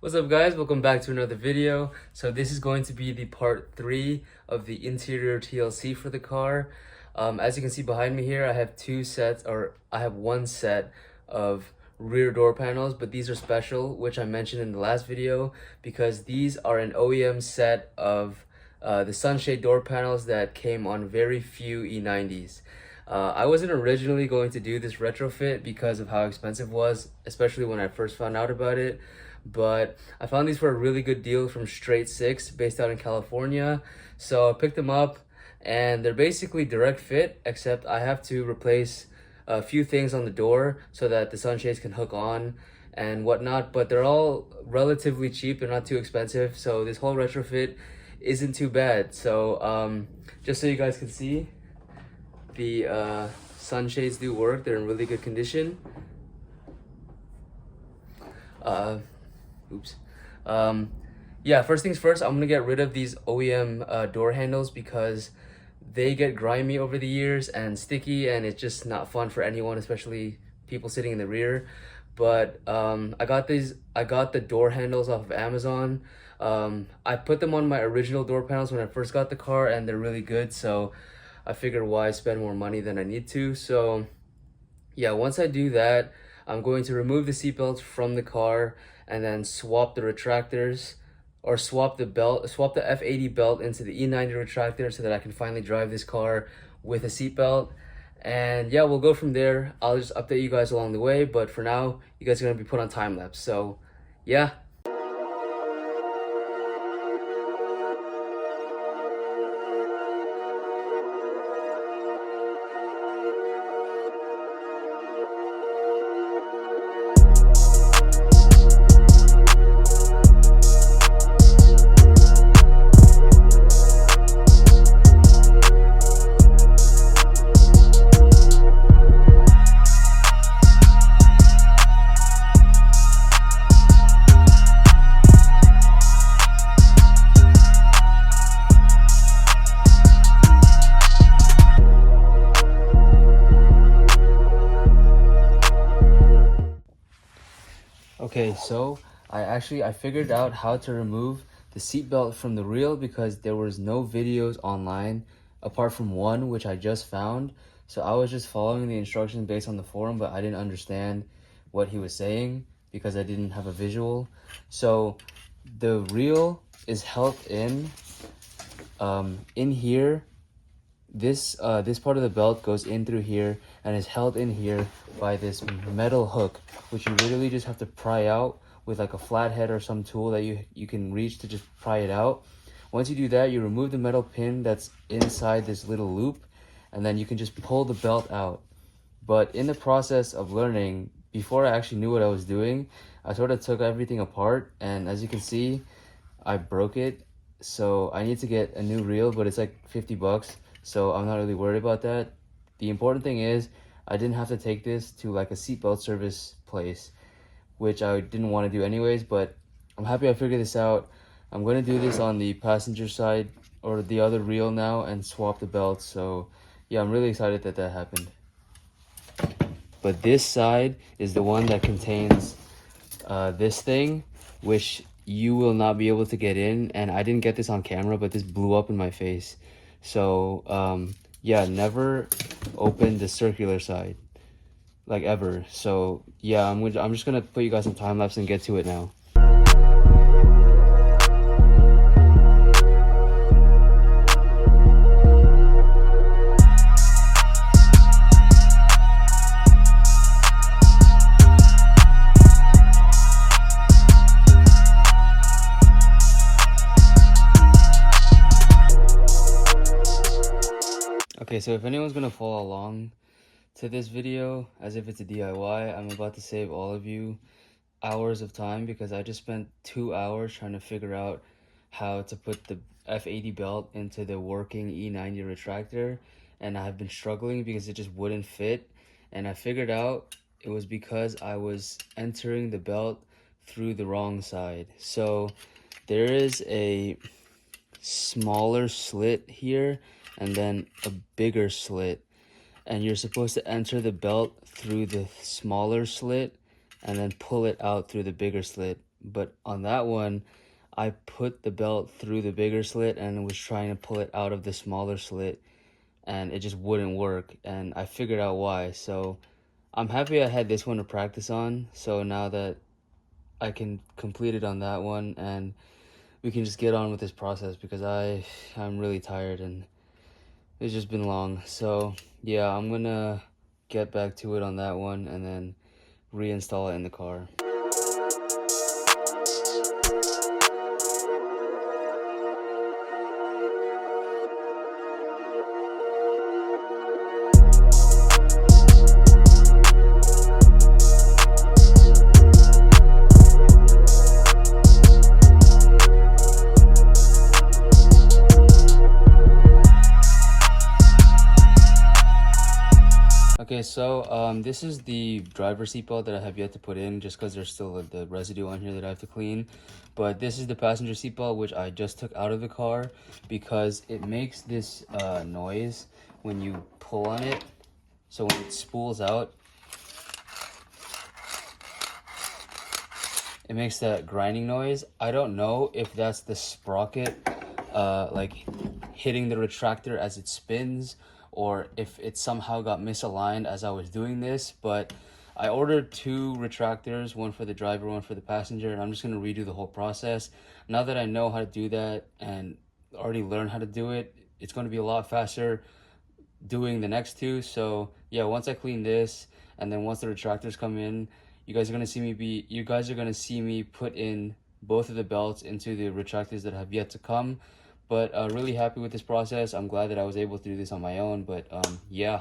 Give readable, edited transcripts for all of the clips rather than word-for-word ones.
What's up guys, welcome back to another video. So this is going to be the part 3 of the interior TLC for the car. As you can see behind me here, I have one set of rear door panels, but these are special, which I mentioned in the last video, because these are an OEM set of the Sunshade door panels that came on very few E90s. I wasn't originally going to do this retrofit because of how expensive it was, especially when I first found out about it. But I found these for a really good deal from Straight Six, based out in California. So I picked them up, and they're basically direct fit, except I have to replace a few things on the door so that the sunshades can hook on and whatnot. But they're all relatively cheap, they're not too expensive, so this whole retrofit isn't too bad. So just so you guys can see, the sunshades do work. They're in really good condition. Oops. Yeah, first things first, I'm gonna get rid of these OEM door handles because they get grimy over the years and sticky, and it's just not fun for anyone, especially people sitting in the rear. But I got the door handles off of Amazon. I put them on my original door panels when I first got the car, and they're really good, so I figured why spend more money than I need to. So yeah, once I do that, I'm going to remove the seatbelts from the car and then swap the retractors, or swap the F80 belt into the E90 retractor so that I can finally drive this car with a seatbelt. And yeah, we'll go from there. I'll just update you guys along the way, but for now, you guys are gonna be put on time lapse. So yeah. Okay, so I figured out how to remove the seatbelt from the reel because there was no videos online apart from one which I just found. So I was just following the instructions based on the forum, but I didn't understand what he was saying because I didn't have a visual. So the reel is held in here. This part of the belt goes in through here and is held in here by this metal hook, which you literally just have to pry out with like a flathead or some tool that you can reach to just pry it out. Once you do that, you remove the metal pin that's inside this little loop, and then you can just pull the belt out. But in the process of learning, before I actually knew what I was doing, I sort of took everything apart, and as you can see, I broke it. So I need to get a new reel, but it's like 50 bucks. So I'm not really worried about that. The important thing is I didn't have to take this to like a seatbelt service place, which I didn't want to do anyways, but I'm happy I figured this out. I'm going to do this on the passenger side or the other reel now and swap the belts. So yeah, I'm really excited that that happened. But this side is the one that contains this thing, which you will not be able to get in. And I didn't get this on camera, but this blew up in my face. So yeah, never open the circular side, like ever. So yeah, I'm just gonna put you guys on time lapse and get to it now. Okay, so if anyone's gonna follow along to this video as if it's a DIY, I'm about to save all of you hours of time because I just spent 2 hours trying to figure out how to put the F80 belt into the working E90 retractor, and I have been struggling because it just wouldn't fit. And I figured out it was because I was entering the belt through the wrong side. So there is a smaller slit here and then a bigger slit, and you're supposed to enter the belt through the smaller slit and then pull it out through the bigger slit. but on that one, I put the belt through the bigger slit and was trying to pull it out of the smaller slit, and it just wouldn't work, and I figured out why. So I'm happy I had this one to practice on, so now that I can complete it on that one, and we can just get on with this process, because I'm really tired and it's just been long. So yeah, I'm gonna get back to it on that one and then reinstall it in the car. Okay, so this is the driver seatbelt that I have yet to put in, just because there's still the residue on here that I have to clean. But this is the passenger seatbelt, which I just took out of the car because it makes this noise when you pull on it. So when it spools out, it makes that grinding noise. I don't know if that's the sprocket like hitting the retractor as it spins, or if it somehow got misaligned as I was doing this, but I ordered 2 retractors, one for the driver, one for the passenger, and I'm just gonna redo the whole process. Now that I know how to do that and already learned how to do it, it's gonna be a lot faster doing the next 2. So yeah, once I clean this, and then once the retractors come in, you guys are gonna see me put in both of the belts into the retractors that have yet to come. But really happy with this process. I'm glad that I was able to do this on my own, but yeah.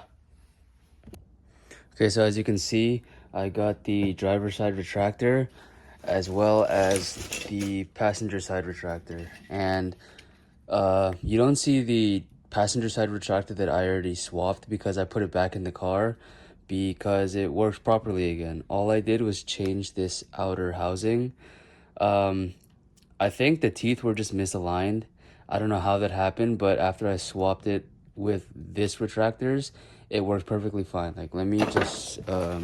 Okay, so as you can see, I got the driver side retractor as well as the passenger side retractor. And you don't see the passenger side retractor that I already swapped because I put it back in the car because it works properly again. All I did was change this outer housing. I think the teeth were just misaligned. I don't know how that happened, but after I swapped it with this retractors, it works perfectly fine. Like, let me just all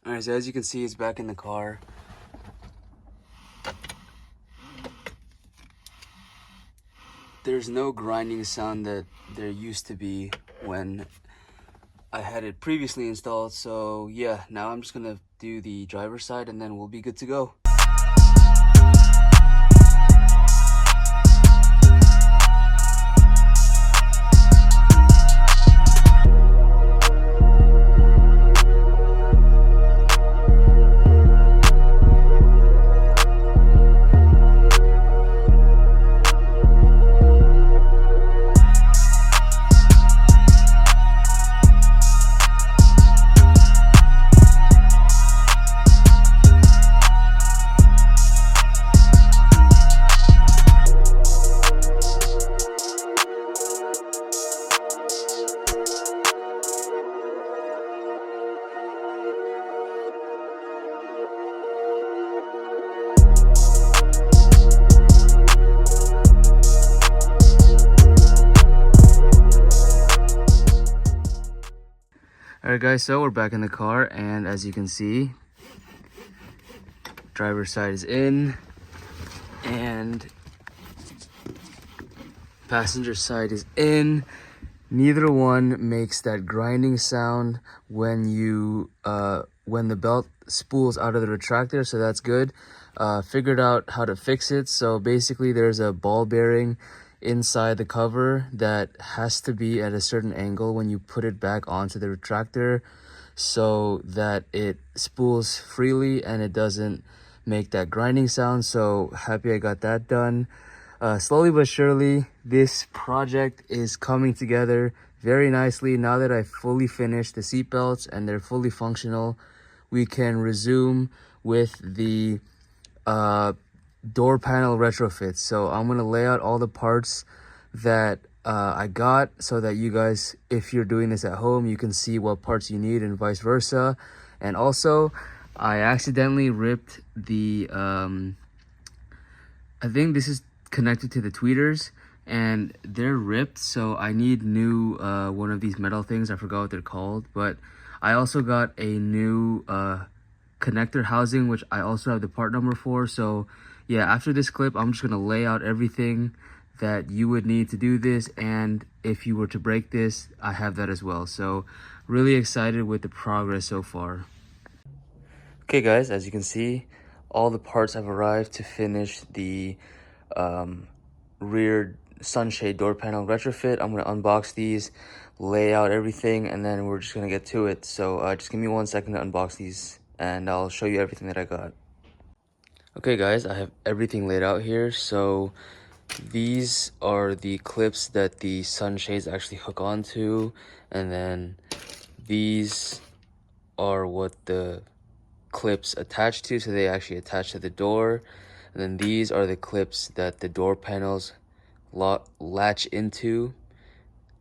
right, so as you can see, it's back in the car. There's no grinding sound that there used to be when I had it previously installed. So yeah, now I'm just gonna do the driver's side and then we'll be good to go. Alright guys, so we're back in the car, and as you can see, driver's side is in and passenger side is in. Neither one makes that grinding sound when the belt spools out of the retractor, so that's good. Figured out how to fix it. So basically there's a ball bearing inside the cover that has to be at a certain angle when you put it back onto the retractor so that it spools freely and it doesn't make that grinding sound. So happy I got that done. Slowly but surely, this project is coming together very nicely. Now that I've fully finished the seat belts and they're fully functional, we can resume with the door panel retrofits. So I'm gonna lay out all the parts that I got so that you guys, if you're doing this at home, you can see what parts you need and vice versa. And also, I accidentally ripped the I think this is connected to the tweeters and they're ripped, so I need new one of these metal things. I forgot what they're called, but I also got a new connector housing, which I also have the part number for. So yeah, after this clip, I'm just gonna lay out everything that you would need to do this, and if you were to break this, I have that as well. So really excited with the progress so far. Okay guys, as you can see, all the parts have arrived to finish the rear sunshade door panel retrofit. I'm gonna unbox these, lay out everything, and then we're just gonna get to it. So just give me 1 second to unbox these and I'll show you everything that I got. Okay guys, I have everything laid out here. So these are the clips that the sunshades actually hook onto, and then these are what the clips attach to, so they actually attach to the door. And then these are the clips that the door panels latch into.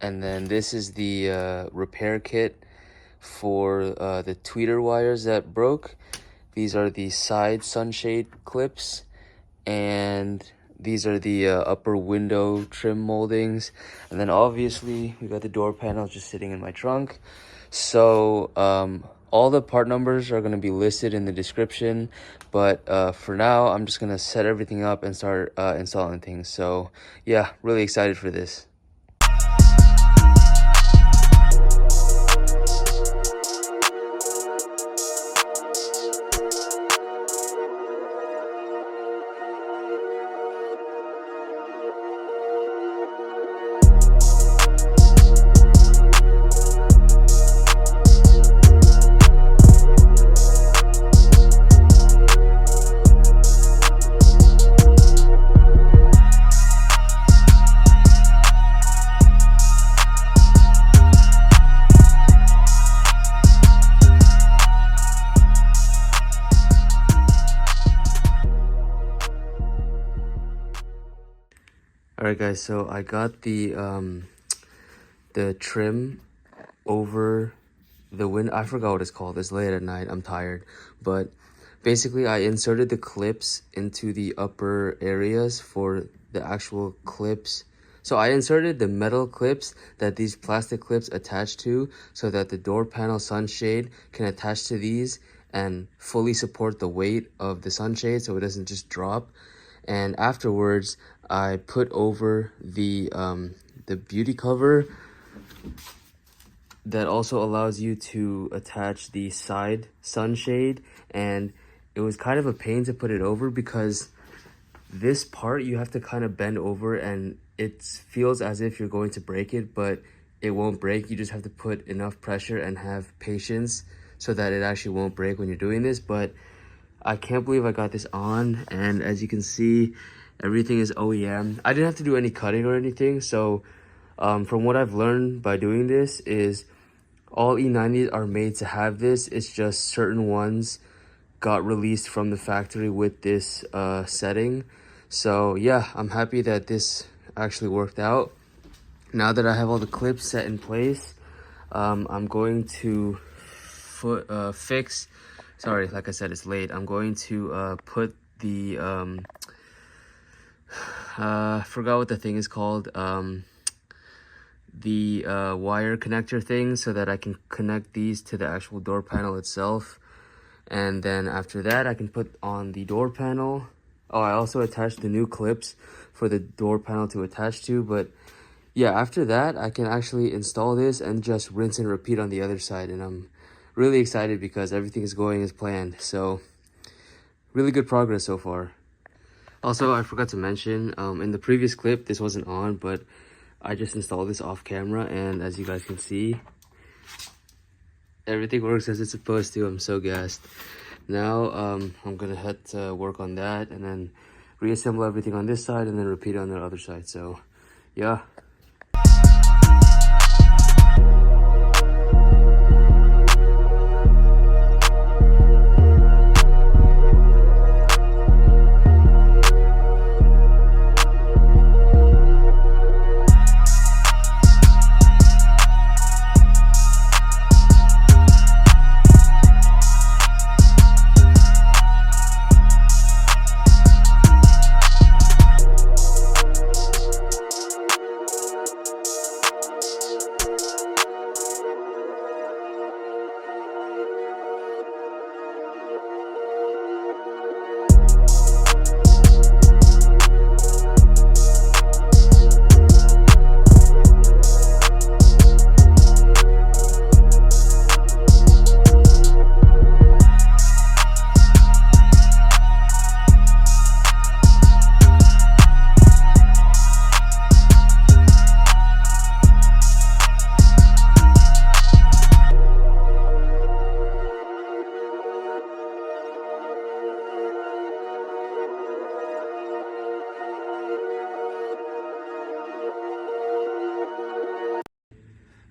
And then this is the repair kit for the tweeter wires that broke. These are the side sunshade clips, and these are the upper window trim moldings. And then obviously we got the door panels just sitting in my trunk. So all the part numbers are going to be listed in the description, but for now I'm just going to set everything up and start installing things. So yeah, really excited for this. Alright guys, so I got the trim over the window. I forgot what it's called. It's late at night, I'm tired. But basically I inserted the clips into the upper areas for the actual clips. So I inserted the metal clips that these plastic clips attach to, so that the door panel sunshade can attach to these and fully support the weight of the sunshade so it doesn't just drop. And afterwards I put over the beauty cover that also allows you to attach the side sunshade. And it was kind of a pain to put it over because this part you have to kind of bend over, and it feels as if you're going to break it, but it won't break. You just have to put enough pressure and have patience so that it actually won't break when you're doing this. But I can't believe I got this on, and as you can see, everything is OEM. I didn't have to do any cutting or anything. So from what I've learned by doing this is all E90s are made to have this. It's just certain ones got released from the factory with this setting. So yeah, I'm happy that this actually worked out. Now that I have all the clips set in place, I'm going to fix. Sorry, like I said, it's late. I'm going to put the forgot what the thing is called, the wire connector thing, so that I can connect these to the actual door panel itself. And then after that I can put on the door panel. Oh, I also attached the new clips for the door panel to attach to. But yeah, after that I can actually install this and just rinse and repeat on the other side. And I'm really excited because everything is going as planned. So really good progress so far. Also, I forgot to mention, in the previous clip, this wasn't on, but I just installed this off camera, and as you guys can see, everything works as it's supposed to. I'm so gassed. Now, I'm gonna head to work on that, and then reassemble everything on this side, and then repeat it on the other side. So, yeah.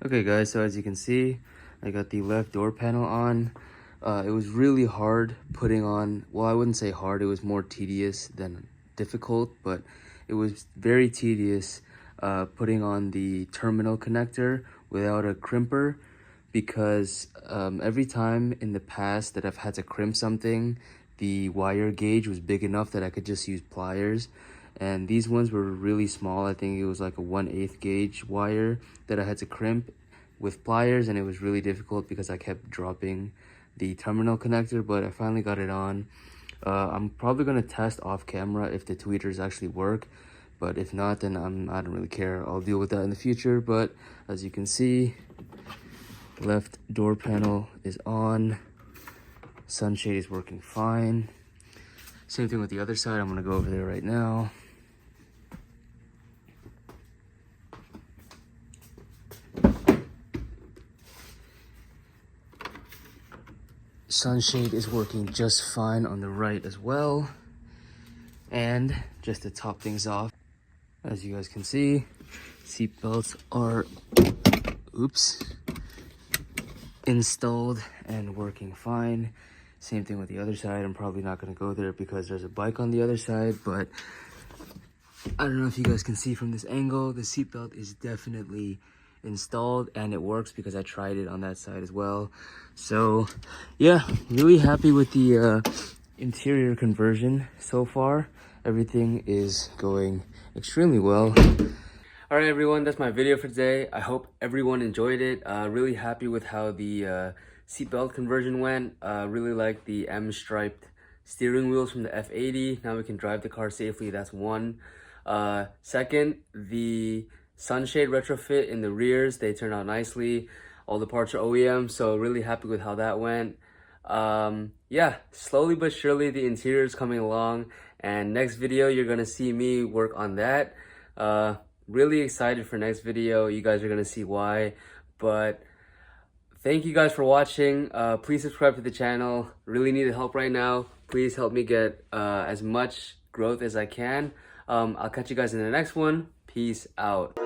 Okay guys, so as you can see, I got the left door panel on. It was really hard putting on, well, I wouldn't say hard, it was more tedious than difficult, but it was very tedious putting on the terminal connector without a crimper, because every time in the past that I've had to crimp something, the wire gauge was big enough that I could just use pliers, and these ones were really small. I think it was like a 1/8 gauge wire that I had to crimp with pliers, and it was really difficult because I kept dropping the terminal connector, but I finally got it on. I'm probably going to test off camera if the tweeters actually work, but if not, then I don't really care. I'll deal with that in the future. But as you can see, left door panel is on. Sunshade is working fine. Same thing with the other side. I'm going to go over there right now. Sunshade is working just fine on the right as well. And just to top things off, as you guys can see, seat belts are installed and working fine. Same thing with the other side. I'm probably not going to go there because there's a bike on the other side, but I don't know if you guys can see from this angle, the seatbelt is definitely installed and it works because I tried it on that side as well. So yeah, really happy with the interior conversion so far. Everything is going extremely well. All right, everyone, that's my video for today. I hope everyone enjoyed it. Really happy with how the seatbelt conversion went. Really like the M-striped steering wheels from the F80. Now we can drive the car safely. That's one. Second, the Sunshade retrofit in the rears, they turned out nicely. All the parts are OEM, so really happy with how that went. Yeah, slowly but surely the interior is coming along, and next video you're gonna see me work on that. Really excited for next video. You guys are gonna see why. But thank you guys for watching. Please subscribe to the channel. Really need help right now. Please help me get as much growth as I can. I'll catch you guys in the next one. Peace out.